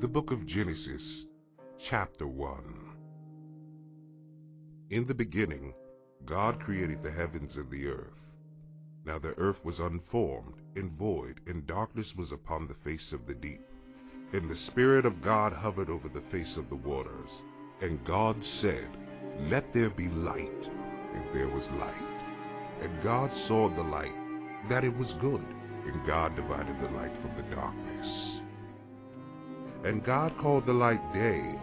The book of Genesis, chapter 1. In the beginning, God created the heavens and the earth. Now the earth was unformed and void, and darkness was upon the face of the deep. And the Spirit of God hovered over the face of the waters. And God said, "Let there be light," and there was light. And God saw the light, that it was good, and God divided the light from the darkness. And God called the light day,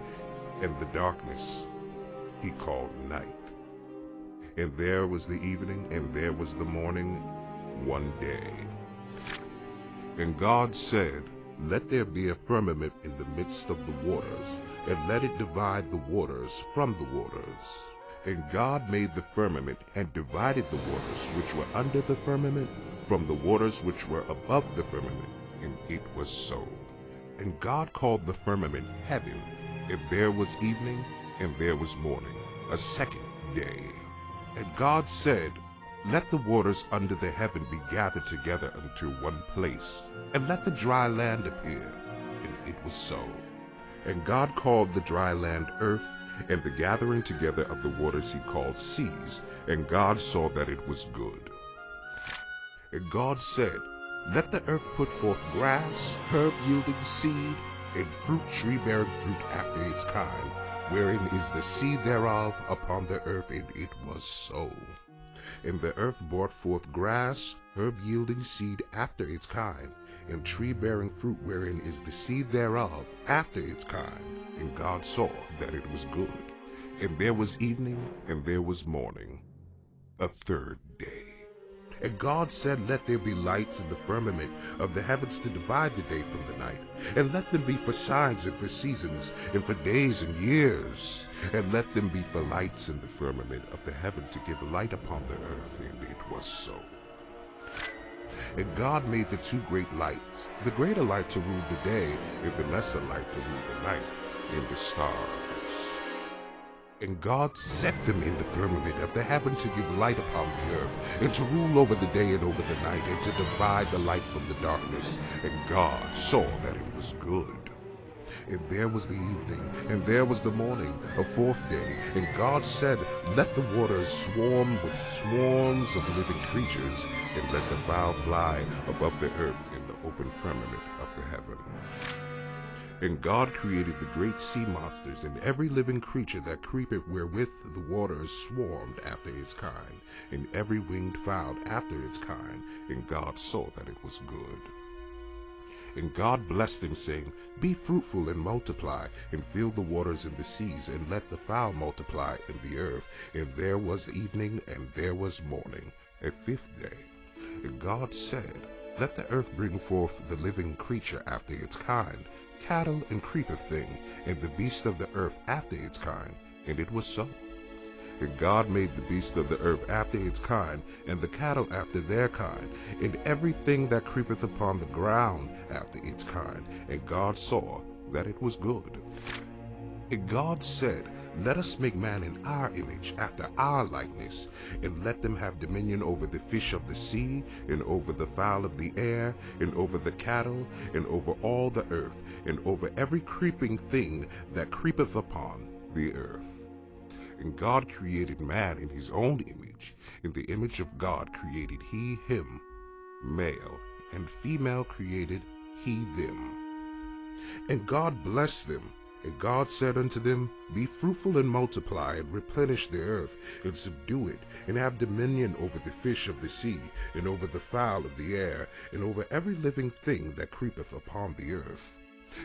and the darkness he called night. And there was the evening, and there was the morning, one day. And God said, "Let there be a firmament in the midst of the waters, and let it divide the waters from the waters." And God made the firmament, and divided the waters which were under the firmament from the waters which were above the firmament, and it was so. And God called the firmament heaven, and there was evening, and there was morning, a second day. And God said, "Let the waters under the heaven be gathered together unto one place, and let the dry land appear." And it was so. And God called the dry land earth, and the gathering together of the waters he called seas. And God saw that it was good. And God said, "Let the earth put forth grass, herb yielding seed, and fruit tree bearing fruit after its kind, wherein is the seed thereof upon the earth." And it was so. And the earth brought forth grass, herb yielding seed after its kind, and tree bearing fruit wherein is the seed thereof after its kind. And God saw that it was good. And there was evening, and there was morning, a third day. And God said, "Let there be lights in the firmament of the heavens to divide the day from the night, and let them be for signs and for seasons, and for days and years. And let them be for lights in the firmament of the heaven to give light upon the earth." And it was so. And God made the two great lights, the greater light to rule the day, and the lesser light to rule the night, and the stars. And God set them in the firmament of the heaven to give light upon the earth, and to rule over the day and over the night, and to divide the light from the darkness. And God saw that it was good. And there was the evening, and there was the morning, a fourth day. And God said, "Let the waters swarm with swarms of living creatures, and let the fowl fly above the earth in the open firmament of the heaven." And God created the great sea monsters, and every living creature that creepeth wherewith the waters swarmed after its kind, and every winged fowl after its kind. And God saw that it was good. And God blessed them, saying, "Be fruitful and multiply, and fill the waters in the seas, and let the fowl multiply in the earth." And there was evening, and there was morning, a fifth day. And God said, "Let the earth bring forth the living creature after its kind, cattle and creeping thing, and the beast of the earth after its kind." And it was so. And God made the beast of the earth after its kind, and the cattle after their kind, and everything that creepeth upon the ground after its kind. And God saw that it was good. And God said, "Let us make man in our image, after our likeness, and let them have dominion over the fish of the sea, and over the fowl of the air, and over the cattle, and over all the earth, and over every creeping thing that creepeth upon the earth." And God created man in his own image. In the image of God created he him. Male and female created he them. And God blessed them. And God said unto them, "Be fruitful and multiply, and replenish the earth, and subdue it, and have dominion over the fish of the sea, and over the fowl of the air, and over every living thing that creepeth upon the earth."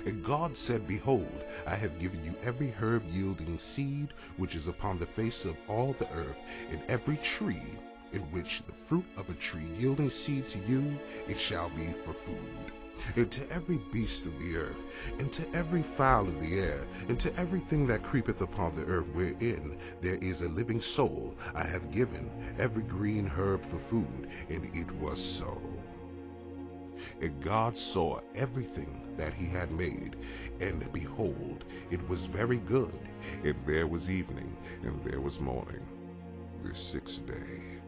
And God said, "Behold, I have given you every herb yielding seed which is upon the face of all the earth, and every tree in which the fruit of a tree yielding seed to you, it shall be for food. And to every beast of the earth, and to every fowl of the air, and to everything that creepeth upon the earth wherein there is a living soul, I have given every green herb for food." And it was so. And God saw everything that he had made, and behold, it was very good. And there was evening, and there was morning, the sixth day.